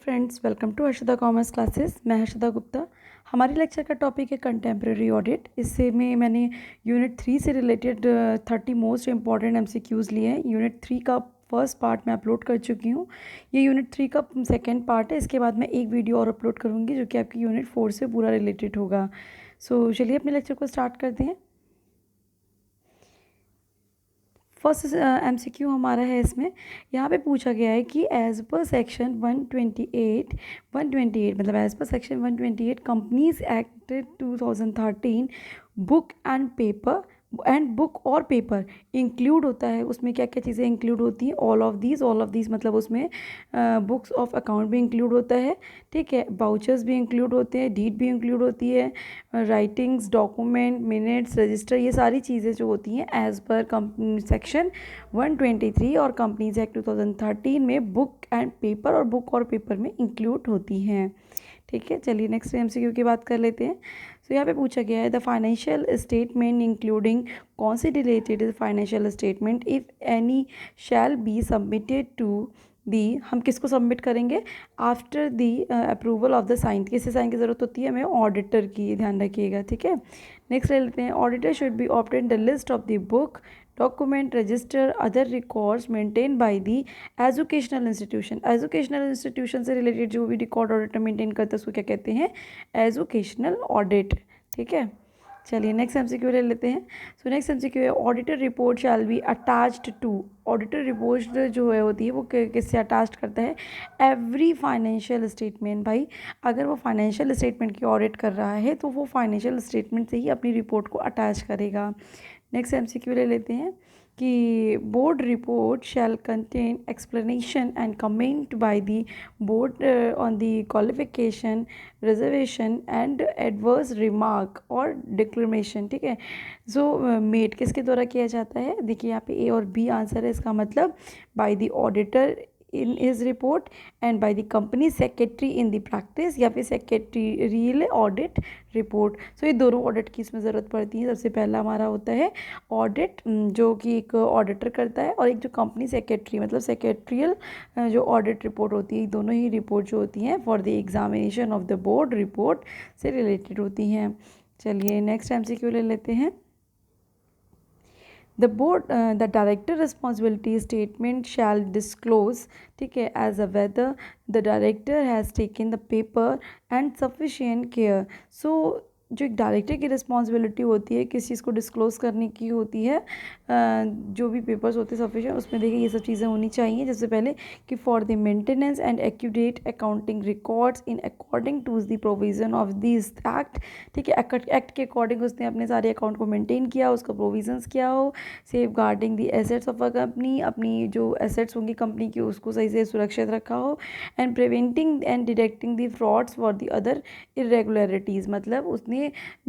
Friends, welcome to Harshada commerce classes. मैं हर्षदा गुप्ता। हमारी lecture का टॉपिक है कंटेम्प्रेरी ऑडिट। इससे में मैंने यूनिट 3 से रिलेटेड 30 मोस्ट इंपॉर्टेंट एमसीक्यूज़ लिए हैं। यूनिट 3 का फर्स्ट पार्ट मैं अपलोड कर चुकी हूँ। ये यूनिट 3 का सेकेंड पार्ट है। इसके बाद मैं एक वीडियो और अपलोड करूँगी जो कि आपकी यूनिट 4 से पूरा रिलेटेड होगा। सो चलिए अपने लेक्चर को स्टार्ट करते हैं। फर्स्ट एमसीक्यू हमारा है इसमें। यहाँ पे पूछा गया है कि एज पर सेक्शन 128 मतलब as per section 128 companies act 2013 book and paper and book और पेपर इंक्लूड होता है। उसमें क्या क्या चीज़ें इंक्लूड होती हैं? ऑल ऑफ दीज मतलब उसमें बुक्स ऑफ अकाउंट भी इंक्लूड होता है, ठीक है, वाउचर्स भी इंक्लूड होते हैं, डीड भी इंक्लूड होती है, राइटिंग्स, डॉक्यूमेंट, मिनट्स, रजिस्टर, ये सारी चीज़ें जो होती हैं एज पर सेक्शन 123 और कंपनीज एक्ट 2013 में बुक एंड पेपर और बुक और पेपर में इंक्लूड होती हैं। ठीक है, चलिए नेक्स्ट एमसीक्यू की बात कर लेते हैं। तो यहाँ पे पूछा गया है the financial statement including consolidated financial statement if any shall be submitted to the. हम किसको सबमिट करेंगे? After the approval of the sign. किससे साइन की ज़रूरत होती है? हमें ऑडिटर की, ध्यान रखिएगा, ठीक है। नेक्स्ट ले लेते हैं। Auditor should be obtain the list of the book, document, register, other records maintain by the educational institution. Educational institution से रिलेटेड जो भी रिकॉर्ड ऑडिटर मेंटेन करता है उसको क्या कहते हैं? एजुकेशनल ऑडिट, ठीक है। चलिए नेक्स्ट एमसीक्यू ले लेते हैं। सो नेक्स्ट एमसीक्यू है auditor report shall be attached to. Auditor report जो है होती है वो किससे अटैच्ड करता है? Every financial statement. भाई अगर वो फाइनेंशियल स्टेटमेंट की ऑडिट कर रहा है तो वो फाइनेंशियल स्टेटमेंट से ही अपनी रिपोर्ट को अटैच करेगा। नेक्स्ट एमसीक्यू ले लेते हैं कि board report shell contain explanation and comment by the board on the qualification, reservation and adverse remark और डिक्लेमेशन, ठीक है। जो मेड किसके द्वारा किया जाता है? देखिए यहाँ पे ए और बी आंसर है। इसका मतलब by the auditor in his report and by the company secretary in the practice, या फिर सेक्रेटरीरियल ऑडिट रिपोर्ट। सो ये दोनों ऑडिट की इसमें ज़रूरत पड़ती है। सबसे पहला हमारा होता है ऑडिट जो कि एक ऑडिटर करता है, और एक जो कंपनी सेक्रेटरी मतलब सेक्रेटरियल जो ऑडिट रिपोर्ट होती है। दोनों ही रिपोर्ट जो होती हैं for the examination of the board report से रिलेटेड होती हैं। चलिए नेक्स्ट एमसीक्यू ले लेते हैं। The director responsibility statement shall disclose, ठीक है, as a whether the director has taken the paper and sufficient care. So जो एक डायरेक्टर की रिस्पॉन्सिबिलिटी होती है किस चीज़ को डिस्क्लोज़ करने की होती है? जो भी पेपर्स होते हैं सफिशिएंट, उसमें देखिए ये सब चीज़ें होनी चाहिए। जैसे पहले कि for the maintenance and accurate accounting records in according to the provision of this act, ठीक है। एक्ट के अकॉर्डिंग उसने अपने सारे अकाउंट को मेंटेन किया, उसका प्रोविजंस किया हो। Safeguarding the assets of a company, अपनी जो एसेट्स होंगी कंपनी की उसको सही से सुरक्षित रखा हो। And preventing and detecting the frauds for the other irregularities, मतलब उसने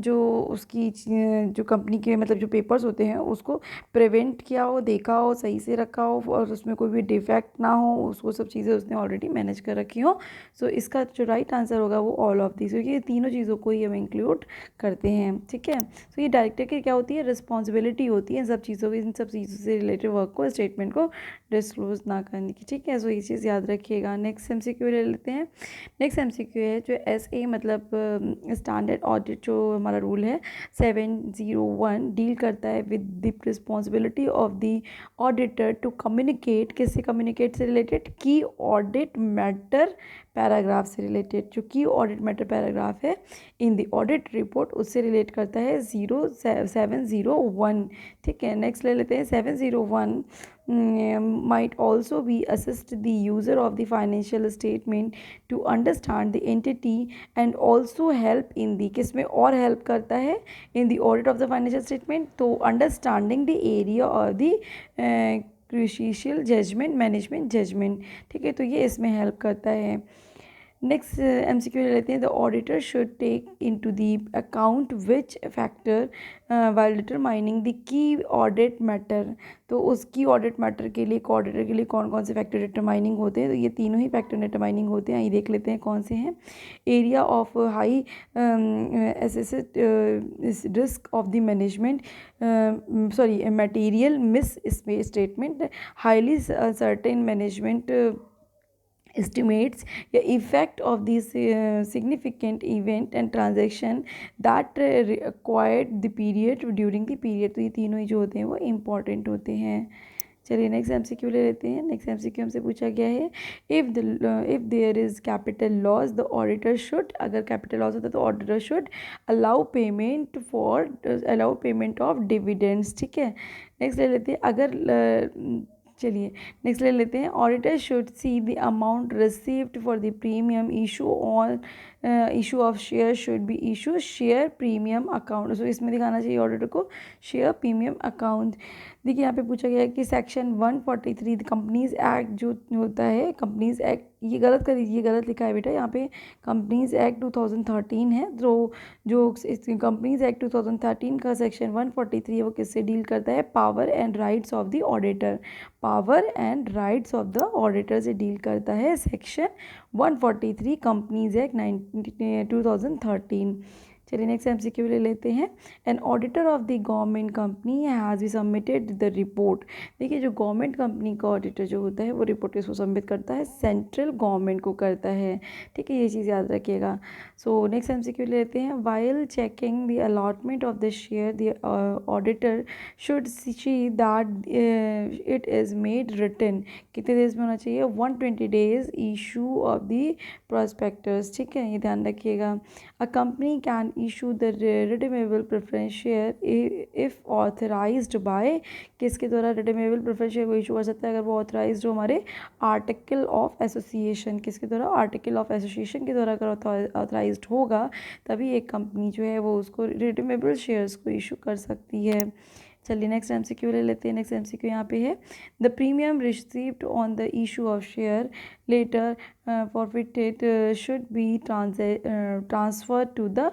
जो उसकी जो कंपनी के मतलब जो पेपर्स होते हैं उसको प्रिवेंट किया हो, देखा हो, सही से रखा हो, और उसमें कोई भी डिफेक्ट ना हो, उसको सब चीज़ें उसने ऑलरेडी मैनेज कर रखी हो। सो इसका जो राइट आंसर होगा वो ऑल ऑफ दिस, क्योंकि ये तीनों चीज़ों को ही हम इंक्लूड करते हैं, ठीक है। सो ये डायरेक्टर की क्या होती है? रिस्पॉन्सिबिलिटी होती है इन सब चीज़ों की, इन सब चीज़ों से रिलेटेड वर्क को, स्टेटमेंट को डिस्क्लोज ना करने की, ठीक है। सो ये चीज़ याद रखिएगा। नेक्स्ट एमसीक्यू ले लेते हैं। नेक्स्ट एमसीक्यू है जो SA मतलब स्टैंडर्ड ऑडिट जो हमारा रूल है 701 डील करता है with the responsibility of the auditor to communicate. किससे कम्युनिकेट से related? Key audit matter paragraph से रिलेटेड। जो की ऑडिट मैटर पैराग्राफ है इन द ऑडिट रिपोर्ट उससे रिलेट करता है 701, ठीक है। नेक्स्ट ले लेते हैं 701 might also be assist the user of the financial statement to understand the entity and also help in the, किसमें और हेल्प करता है? in the audit of the financial statement, तो understanding the area of the crucial judgment management judgment, ठीक है। तो ये इसमें हेल्प करता है। नेक्स्ट एमसीक्यू ले लेते हैं। The auditor should take into the account which factor while determining the key audit matter. तो उस की ऑडिट मैटर के लिए, ऑडिटर के लिए कौन कौन से फैक्टर डिटरमाइनिंग होते हैं? तो ये तीनों ही फैक्टर डिटरमाइनिंग होते हैं। ये देख लेते हैं कौन से हैं। Area of high assessed risk of the management, sorry material misstatement, highly certain management estimates the effect of these significant event and transaction that required the period during the period। तो ये तीनों ही जो होते हैं वो important होते हैं। चलिए नेक्स्ट एमसीक्यू ले लेते हैं। नेक्स्ट एमसीक्यू हमसे पूछा गया है, if there is capital loss the auditor should, अगर कैपिटल लॉस होता है तो auditor should allow payment of dividends. ठीक है, नेक्स्ट ले लेते हैं। चलिए नेक्स्ट ले लेते हैं, auditor should see the amount received for the premium issue of share should be issue share premium account. So इसमें दिखाना चाहिए ऑडिटर को शेयर प्रीमियम अकाउंट। देखिए यहाँ पे पूछा गया है कि सेक्शन 143 कंपनीज एक्ट जो होता है, कंपनीज एक्ट, ये गलत कर दीजिए, गलत लिखा है बेटा, यहाँ पे कंपनीज एक्ट 2013 है। तो जो कंपनीज एक्ट 2013 का सेक्शन 143 है वो किससे डील करता है, power and rights of the auditor, power and rights of the auditor से डील करता है सेक्शन 143 कंपनीज एक्ट 2013। चलिए नेक्स्ट एमसीक्यू ले लेते हैं। An auditor of the government company has be submitted the report. देखिए जो गवर्नमेंट कंपनी का ऑडिटर जो होता है वो रिपोर्ट किसको सबमिट करता है, सेंट्रल गवर्नमेंट को करता है। ठीक है, ये चीज़ याद रखिएगा। सो नेक्स्ट एमसीक्यू ले लेते हैं। While checking the allotment of the share the auditor should see that it is made written. कितने डेज में होना चाहिए, 120 days issue of the prospectus. ठीक है, ये ध्यान रखिएगा। A company can issue the redeemable preference share if authorised by, किसके द्वारा रिडीमेबल प्रेफरेंस शेयर को इशू कर सकता है, अगर वो ऑथराइज्ड हो हमारे आर्टिकल ऑफ एसोसिएशन, किसके द्वारा, आर्टिकल ऑफ एसोसिएशन के द्वारा अगर ऑथराइज्ड होगा तभी एक कंपनी जो है वो उसको रिडीमेबल शेयर्स को इशू कर सकती है। चलिए नेक्स्ट एमसीक्यू ले लेते हैं। नेक्स्ट एमसीक्यू यहाँ पे है, the premium received on the issue of share later forfeited should be transfer to the,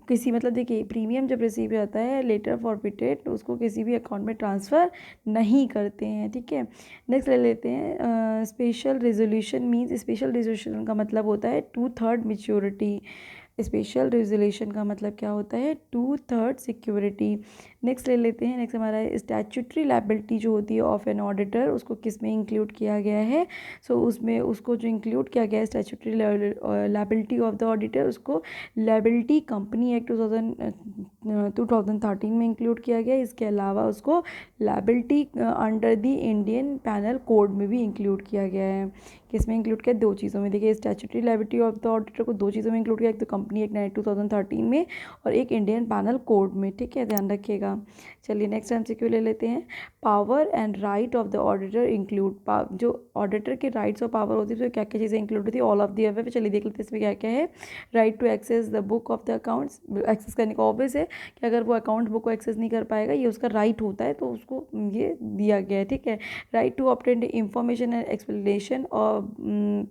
किसी, मतलब देखिए प्रीमियम जब रिसीव जाता है लेटर फॉरफिटेड तो उसको किसी भी अकाउंट में ट्रांसफ़र नहीं करते हैं। ठीक है, नेक्स्ट ले लेते हैं। Special resolution means, special resolution का मतलब होता है 2/3 मेच्योरिटी। स्पेशल रेजोल्यूशन का मतलब क्या होता है, 2/3 सिक्योरिटी। नेक्स्ट ले लेते हैं। नेक्स्ट हमारा स्टैट्यूटरी लायबिलिटी जो होती है ऑफ एन ऑडिटर, उसको किस में इंक्लूड किया गया है। सो उसमें उसको जो इंक्लूड किया गया है statutory liability of the auditor, उसको लायबिलिटी कंपनी एक्ट 2013 में इंक्लूड किया गया है। इसके अलावा उसको liability under the Indian panel code में भी इंक्लूड किया गया है। किस में इंक्लूड किया, दो चीज़ों में। देखिए statutory liability of the auditor को दो चीज़ों में इंक्लूड किया, एक तो कंपनी एक्ट 2013 में और एक इंडियन पैनल कोड में। ठीक है, ध्यान रखिएगा। चलिए नेक्स्ट एमसीक्यू ले लेते हैं। Power and right of the auditor include, जो ऑडिटर के राइट्स और पावर होती है तो क्या क्या चीज़ें इंक्लूड होती है, ऑल ऑफ दी अबव। चलिए देख लेते हैं इसमें क्या क्या है। Right to access the book of the accounts, access करने का ऑब्वियस है कि अगर वो अकाउंट बुक को एक्सेस नहीं कर पाएगा, ये उसका राइट होता है तो उसको ये दिया गया है। ठीक है, right to obtain information and explanation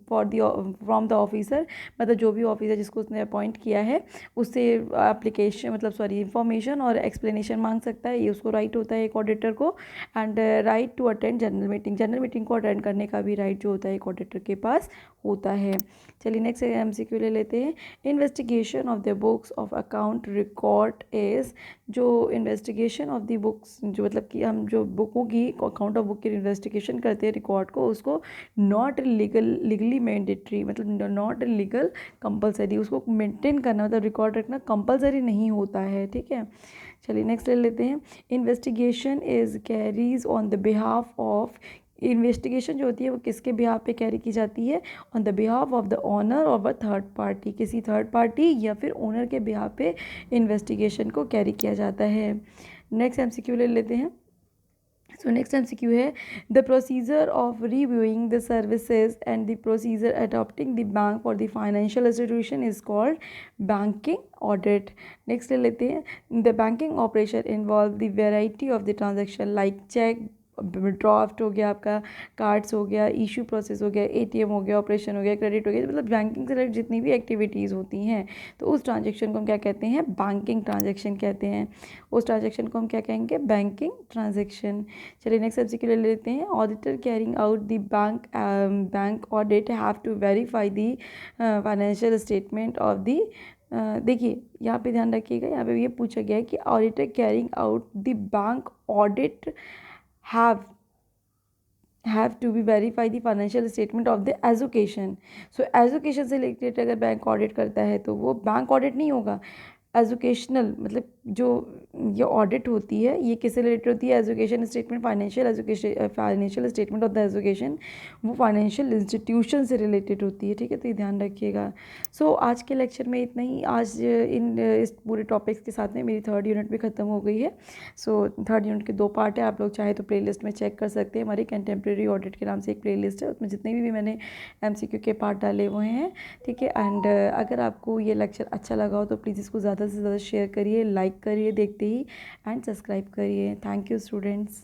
for the from the officer, मतलब जो भी ऑफिसर जिसको उसने अपॉइंट किया है उससे एप्लीकेशन, मतलब सॉरी इंफॉर्मेशन और एक्सप्लेनेशन मांग सकता है, ये उसको राइट होता है एक ऑडिटर को। And right to attend general meeting, general meeting को अटेंड करने का भी राइट जो होता है एक ऑडिटर के पास होता है। चलिए नेक्स्ट एमसीक्यू ले लेते हैं। Investigation of the books of account record is, जो इन्वेस्टिगेशन ऑफ द बुक्स, जो मतलब कि हम जो बुकों की अकाउंट ऑफ बुक की इन्वेस्टिगेशन करते हैं रिकॉर्ड को, उसको नॉट लीगली मैंडेटरी, मतलब नॉट लीगल कंपलसरी, उसको मेंटेन करना मतलब रिकॉर्ड रखना कंपलसरी नहीं होता है। ठीक है, चलिए नेक्स्ट ले लेते हैं। Investigation is carries on the behalf of, investigation जो होती है वो किसके बिहाफ पे कैरी की जाती है, on the behalf of the owner और व थर्ड पार्टी, किसी थर्ड पार्टी या फिर ओनर के बिहाफ पे इन्वेस्टिगेशन को कैरी किया जाता है। नेक्स्ट एमसीक्यू ले लेते हैं। सो नेक्स्ट एमसीक्यू है, the procedure of reviewing the services and the procedure adopting the bank for the financial institution is called banking audit. Next ले लेते हैं। The banking operation involve the variety of the transaction like cheque, draft हो गया आपका, cards हो गया, issue process हो गया, एटीएम हो गया, ऑपरेशन हो गया, क्रेडिट हो गया, मतलब बैंकिंग से रिलेटेड जितनी भी एक्टिविटीज़ होती हैं तो उस ट्रांजेक्शन को हम क्या कहते हैं, बैंकिंग ट्रांजेक्शन कहते हैं। उस ट्रांजेक्शन को हम क्या कहेंगे, बैंकिंग ट्रांजेक्शन। चलिए नेक्स्ट सब्जेक्ट ले लेते हैं। Auditor carrying out the bank audit have to verify the financial statement of the, देखिए यहाँ पे ध्यान रखिएगा, यहाँ पे ये पूछा गया है कि auditor carrying out the bank audit have have to be verify the financial statement of the education. So education से रिलेटेड अगर बैंक ऑडिट करता है तो वो बैंक ऑडिट नहीं होगा, एजुकेशनल, मतलब जो ये ऑडिट होती है ये किससे रिलेटेड होती है, education statement, financial statement of the education, वो फाइनेंशियल इंस्टीट्यूशन से रिलेटेड होती है, ठीक है, तो ये ध्यान रखिएगा। सो आज के लेक्चर में इतना ही। आज इस पूरे टॉपिक्स के साथ में मेरी थर्ड यूनिट भी ख़त्म हो गई है। सो थर्ड यूनिट के 2 पार्ट है, आप लोग चाहे तो प्लेलिस्ट में चेक कर सकते हैं, हमारी कंटेम्प्रेरी ऑडिट के नाम से एक प्लेलिस्ट है, उसमें जितने भी मैंने MCQ के पार्ट डाले हुए हैं, ठीक है। एंड अगर आपको ये लेक्चर अच्छा लगा हो तो प्लीज़ इसको ज़्यादा से ज़्यादा शेयर करिए, लाइक करिए देखते ही, एंड सब्सक्राइब करिए। Thank you students.